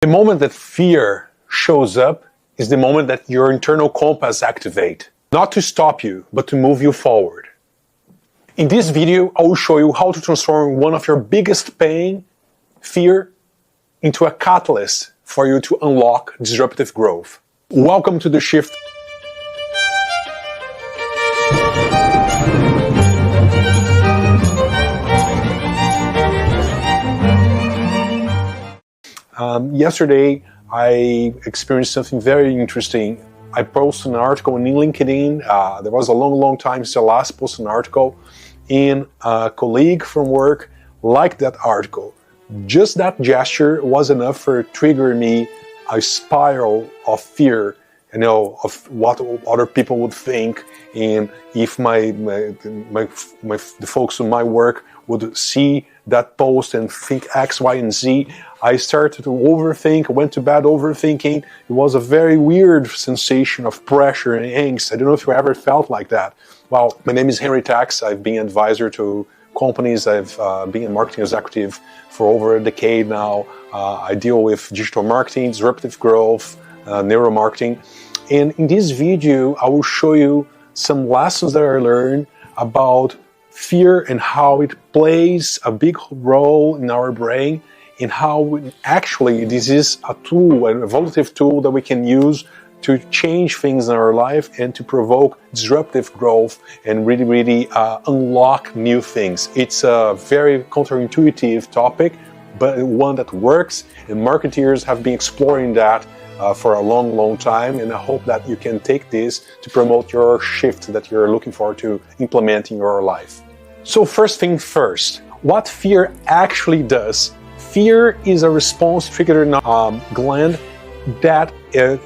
moment that fear shows up is the moment that your internal compass activates, not to stop you, but to move you forward. In this video, I will show you how to transform one of your biggest pain, fear, into a catalyst for you to unlock disruptive growth. Welcome to The Shift. Yesterday, I experienced something very interesting. I posted an article in LinkedIn. There was a long time since I last posted an article, and a colleague from work liked that article. Just that gesture was enough for triggering me a spiral of fear, of what other people would think, and if the folks in my work would see that post and think X, Y, and Z. I started to overthink, went to bed overthinking. It was a very weird sensation of pressure and angst. I don't know if you ever felt like that. Well, my name is Henri. I've been advisor to companies. I've been a marketing executive for over a decade now. I deal with digital marketing, disruptive growth, neuromarketing. And in this video, I will show you some lessons that I learned about fear and how it plays a big role in our brain, and how actually this is a tool, an evolutive tool that we can use to change things in our life and to provoke disruptive growth and really unlock new things. It's a very counterintuitive topic, but one that works, and marketeers have been exploring that for a long time, and I hope that you can take this to promote your shift that you're looking forward to implement in your life. So first thing first, what fear actually does. Fear is a response triggered in a gland that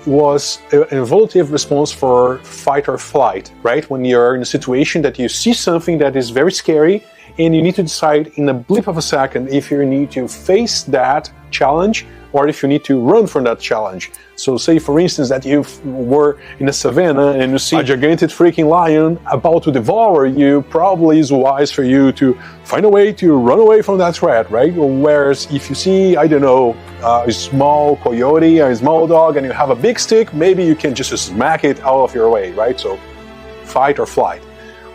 was an evolutive response for fight or flight, right? When you're in a situation that you see something that is very scary and you need to decide in a blip of a second if you need to face that challenge or if you need to run from that challenge. So say, for instance, that you were in a savannah and you see a gigantic freaking lion about to devour you, probably is wise for you to find a way to run away from that threat, right? Whereas if you see, I don't know, a small coyote or a small dog and you have a big stick, maybe you can just smack it out of your way, right? So fight or flight.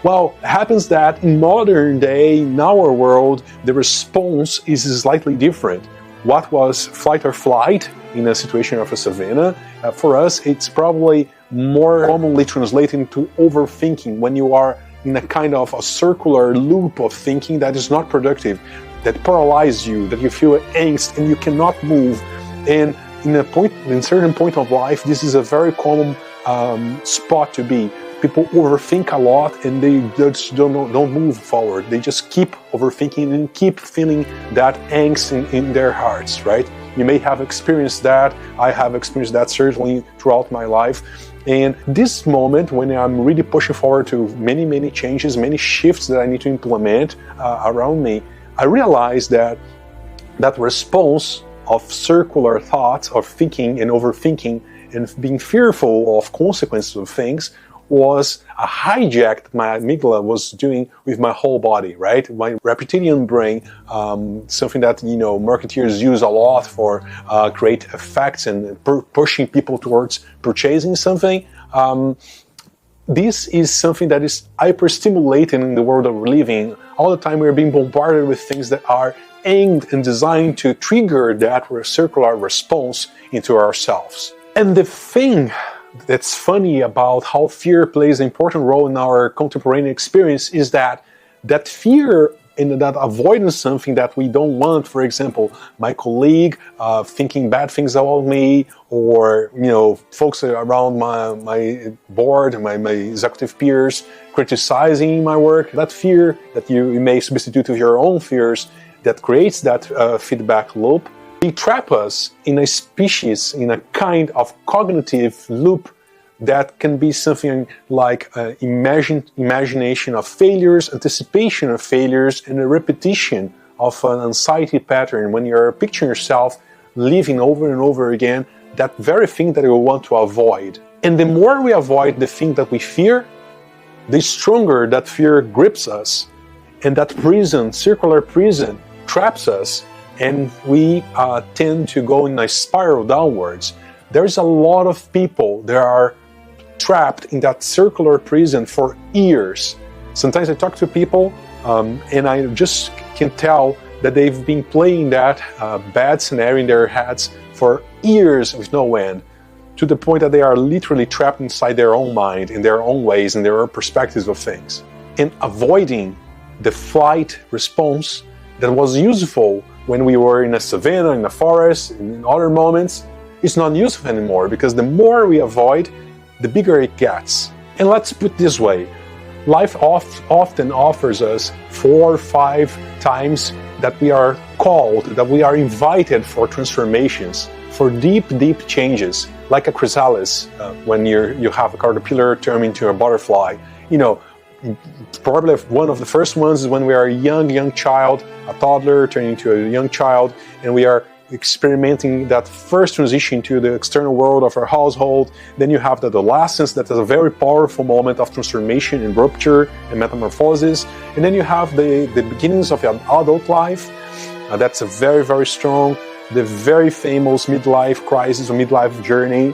Well, it happens that in modern day, in our world, the response is slightly different. What was fight or flight in a situation of a savannah? For us, it's probably more commonly translated into overthinking, when you are in a kind of a circular loop of thinking that is not productive, that paralyzes you, that you feel angst and you cannot move. And in a certain point of life, this is a very common spot to be. People overthink a lot and they just don't move forward. They just keep overthinking and keep feeling that angst in their hearts, right? You may have experienced that. I have experienced that certainly throughout my life. And this moment when I'm really pushing forward to many changes, many shifts that I need to implement around me, I realized that that response of circular thoughts, of thinking and overthinking and being fearful of consequences of things was a hijack that my amygdala was doing with my whole body, right? My reptilian brain, something that, marketeers use a lot for great effects and pushing people towards purchasing something. This is something that is hyper-stimulating in the world that we're living. All the time we're being bombarded with things that are aimed and designed to trigger that circular response into ourselves. And the thing that's funny about how fear plays an important role in our contemporary experience is that fear and that avoidance something that we don't want, for example, my colleague thinking bad things about me, or folks around my board, my executive peers criticizing my work, that fear that you may substitute with your own fears that creates that feedback loop. They trap us in a species, in a kind of cognitive loop that can be something like imagination of failures, anticipation of failures, and a repetition of an anxiety pattern when you're picturing yourself living over and over again that very thing that you want to avoid. And the more we avoid the thing that we fear, the stronger that fear grips us. And that prison, circular prison, traps us and we tend to go in a spiral downwards. There's a lot of people that are trapped in that circular prison for years. Sometimes I talk to people and I just can tell that they've been playing that bad scenario in their heads for years with no end, to the point that they are literally trapped inside their own mind, in their own ways, in their own perspectives of things. And avoiding the flight response that was useful when we were in a savanna, in a forest, in other moments, is not useful anymore, because the more we avoid, the bigger it gets. And let's put it this way, life often offers us 4 or 5 times that we are called, that we are invited for transformations, for deep, deep changes, like a chrysalis, when you have a caterpillar turn into a butterfly. You know, probably one of the first ones is when we are a young child, a toddler turning into a young child, and we are experimenting that first transition to the external world of our household. Then you have the adolescence, that is a very powerful moment of transformation and rupture and metamorphosis. And then you have the beginnings of an adult life. That's a very, very strong, the very famous midlife crisis or midlife journey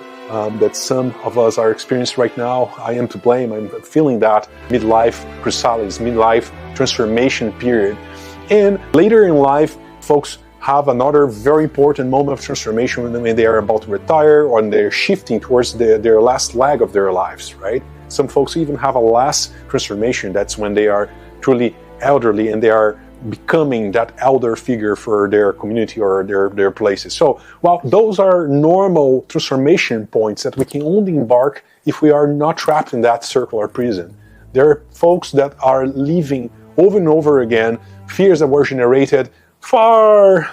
that some of us are experiencing right now. I am to blame. I'm feeling that midlife chrysalis, midlife transformation period. And later in life, folks have another very important moment of transformation when they are about to retire, or they're shifting towards their last leg of their lives, right? Some folks even have a last transformation. That's when they are truly elderly and they are becoming that elder figure for their community or their places. So, well, those are normal transformation points that we can only embark if we are not trapped in that circular prison. There are folks that are living over and over again fears that were generated far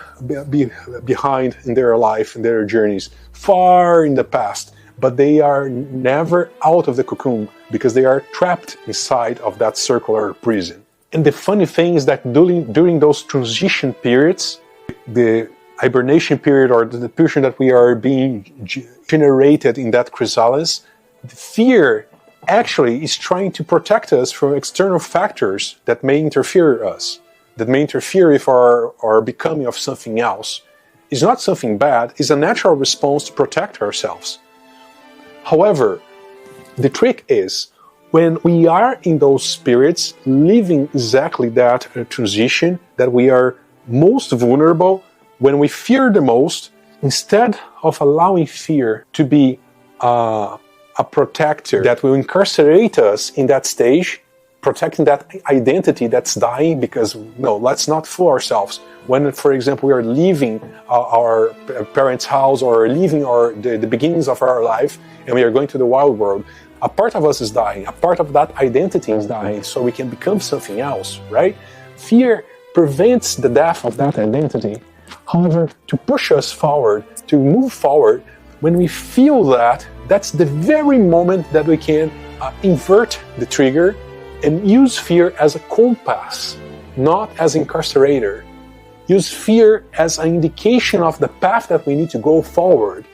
behind in their life, in their journeys, far in the past, but they are never out of the cocoon because they are trapped inside of that circular prison. And the funny thing is that during those transition periods, the hibernation period or the period that we are being generated in that chrysalis, the fear actually is trying to protect us from external factors that may interfere with us, that may interfere with our becoming of something else. It's not something bad, it's a natural response to protect ourselves. However, the trick is, when we are in those spirits, living exactly that transition, that we are most vulnerable, when we fear the most, instead of allowing fear to be a protector that will incarcerate us in that stage, protecting that identity that's dying, because no, let's not fool ourselves. When, for example, we are leaving our parents' house or leaving the beginnings of our life and we are going to the wild world, a part of us is dying, a part of that identity is dying, so we can become something else, right? Fear prevents the death of that identity. However, to push us forward, to move forward, when we feel that, that's the very moment that we can invert the trigger and use fear as a compass, not as incarcerator. Use fear as an indication of the path that we need to go forward,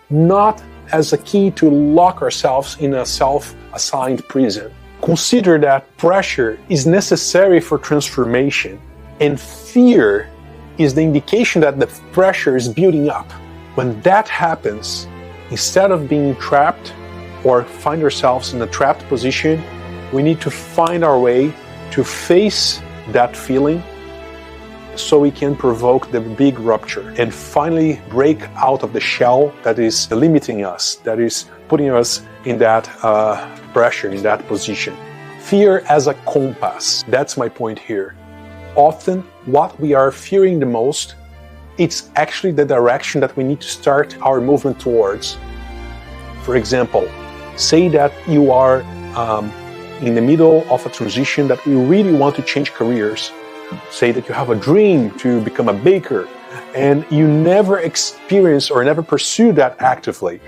not as a key to lock ourselves in a self-assigned prison. Consider that pressure is necessary for transformation, and fear is the indication that the pressure is building up. When that happens, instead of being trapped or find ourselves in a trapped position, we need to find our way to face that feeling so we can provoke the big rupture and finally break out of the shell that is limiting us, that is putting us in that pressure, in that position. Fear as a compass. That's my point here. Often, what we are fearing the most, it's actually the direction that we need to start our movement towards. For example, say that you are in the middle of a transition that you really want to change careers. Say that you have a dream to become a baker and you never experience or never pursue that actively.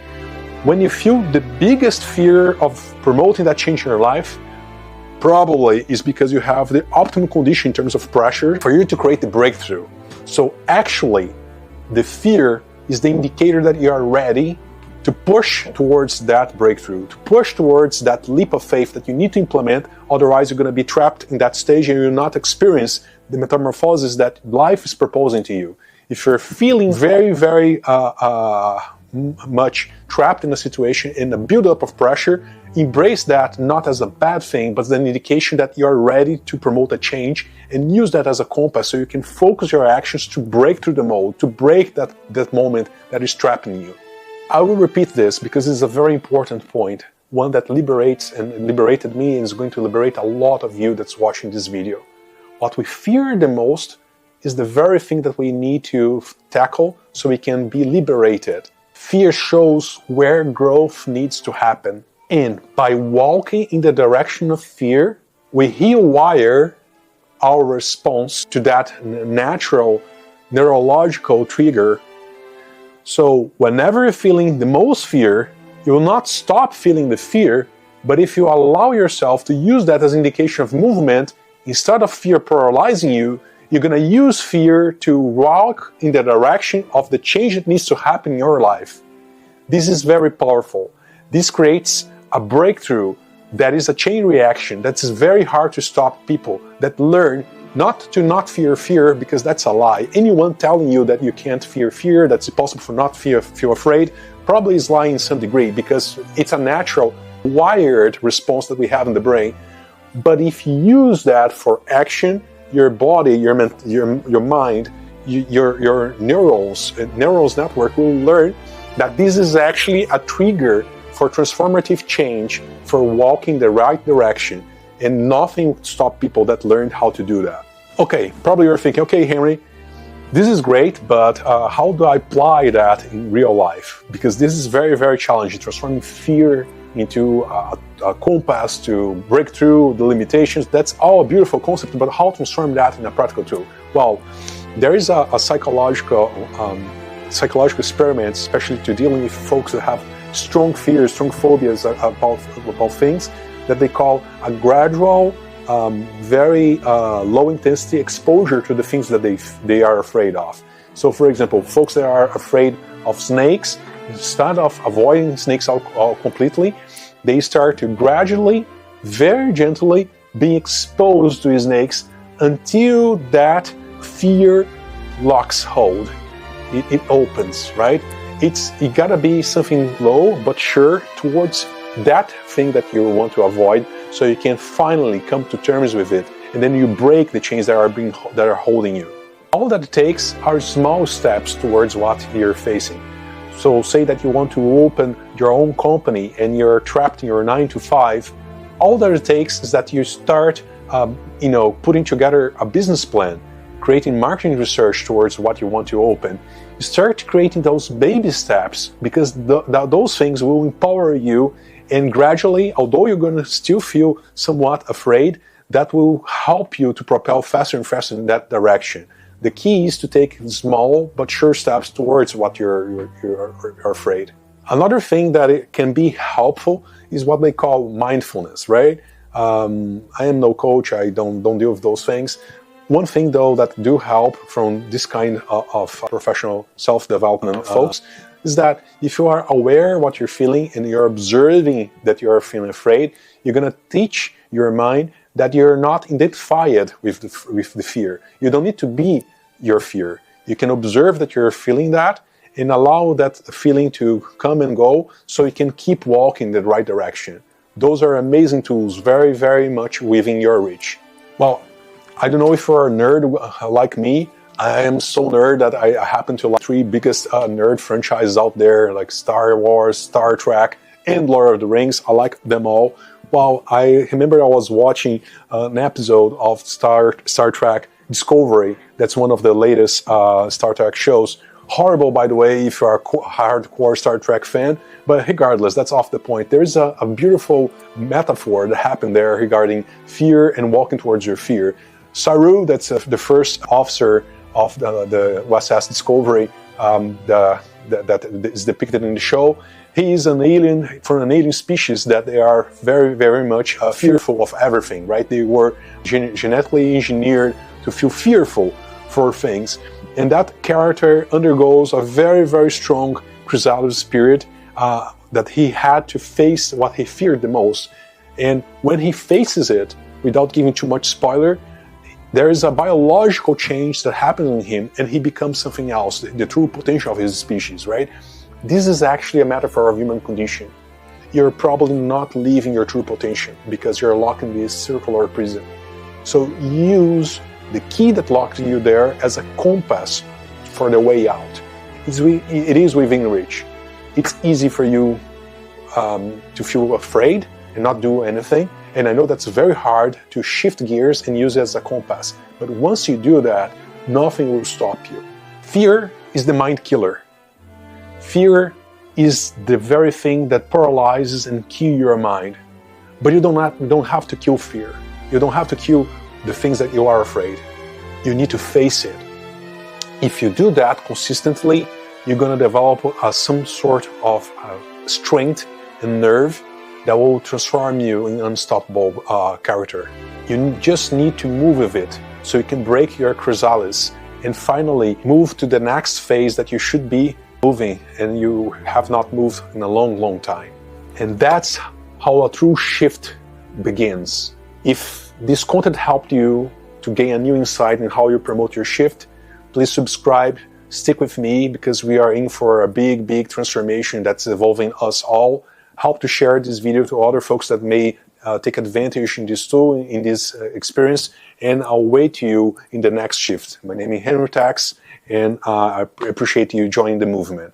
When you feel the biggest fear of promoting that change in your life, probably is because you have the optimal condition in terms of pressure for you to create the breakthrough. So actually, the fear is the indicator that you are ready to push towards that breakthrough, to push towards that leap of faith that you need to implement. Otherwise, you're going to be trapped in that stage and you'll not experience the metamorphosis that life is proposing to you. If you're feeling very, very much trapped in a situation, in a buildup of pressure, embrace that not as a bad thing, but as an indication that you're ready to promote a change, and use that as a compass so you can focus your actions to break through the mold, to break that moment that is trapping you. I will repeat this because it's a very important point, one that liberates and liberated me and is going to liberate a lot of you that's watching this video. What we fear the most is the very thing that we need to tackle so we can be liberated. Fear shows where growth needs to happen. And by walking in the direction of fear, we rewire our response to that natural neurological trigger. So whenever you're feeling the most fear, you will not stop feeling the fear, but if you allow yourself to use that as an indication of movement, instead of fear paralyzing you, you're going to use fear to walk in the direction of the change that needs to happen in your life. This is very powerful. This creates a breakthrough that is a chain reaction that is very hard to stop people that learn not to not fear fear, because that's a lie. Anyone telling you that you can't fear fear, that's impossible for not feel afraid, probably is lying in some degree, because it's a natural wired response that we have in the brain. But if you use that for action, your body, your mind, your neurons network will learn that this is actually a trigger for transformative change, for walking the right direction, and nothing would stop people that learned how to do that. Okay, probably you're thinking, okay, Henri, this is great, but how do I apply that in real life? Because this is very, very challenging, transforming fear into a compass to break through the limitations. That's all a beautiful concept, but how to transform that in a practical tool? Well, there is a psychological experiment, especially to dealing with folks that have strong fears, strong phobias about things, that they call a gradual, very low intensity exposure to the things that they are afraid of. So for example, folks that are afraid of snakes, instead of avoiding snakes all completely, they start to gradually, very gently, be exposed to snakes until that fear locks hold. It opens, right? It gotta be something low but sure towards that thing that you want to avoid, so you can finally come to terms with it, and then you break the chains that are holding you. All that it takes are small steps towards what you're facing. So say that you want to open your own company and you're trapped in your 9-to-5. All that it takes is that you start, putting together a business plan, creating marketing research towards what you want to open. You start creating those baby steps, because those things will empower you, and gradually, although you're going to still feel somewhat afraid, that will help you to propel faster and faster in that direction. The key is to take small but sure steps towards what you're afraid. Another thing that it can be helpful is what they call mindfulness, right? I am no coach, I don't deal with those things. One thing though that do help from this kind of professional self-development folks is that if you are aware what you're feeling and you're observing that you're feeling afraid, you're going to teach your mind that you're not identified with the fear. You don't need to be your fear. You can observe that you're feeling that and allow that feeling to come and go so you can keep walking in the right direction. Those are amazing tools, very, very much within your reach. Well, I don't know if you're a nerd like me. I am so nerd that I happen to like 3 biggest nerd franchises out there, like Star Wars, Star Trek, and Lord of the Rings. I like them all. Well, I remember I was watching an episode of Star Trek Discovery. That's one of the latest Star Trek shows. Horrible, by the way, if you're a hardcore Star Trek fan. But regardless, that's off the point. There's a beautiful metaphor that happened there regarding fear and walking towards your fear. Saru, that's the first officer of the USS Discovery that is depicted in the show. He is an alien from an alien species that they are very, very much fearful of everything, right? They were genetically engineered to feel fearful for things. And that character undergoes a very, very strong chrysalis spirit that he had to face what he feared the most. And when he faces it, without giving too much spoiler, There is a biological change that happens in him, and he becomes something else, the true potential of his species, right? This is actually a metaphor of human condition. You're probably not living your true potential because you're locked in this circular prison. So use the key that locked you there as a compass for the way out. It is within reach. It's easy for you to feel afraid and not do anything. And I know that's very hard to shift gears and use it as a compass. But once you do that, nothing will stop you. Fear is the mind killer. Fear is the very thing that paralyzes and kills your mind. But you don't have to kill fear. You don't have to kill the things that you are afraid. You need to face it. If you do that consistently, you're going to develop some sort of strength and nerve that will transform you in an unstoppable character. You just need to move with it so you can break your chrysalis and finally move to the next phase that you should be moving and you have not moved in a long, long time. And that's how a true shift begins. If this content helped you to gain a new insight in how you promote your shift, please subscribe, stick with me because we are in for a big, big transformation that's evolving us all. Help to share this video to other folks that may take advantage in this tool, in this experience, and I'll wait you in the next shift. My name is Henri, and I appreciate you joining the movement.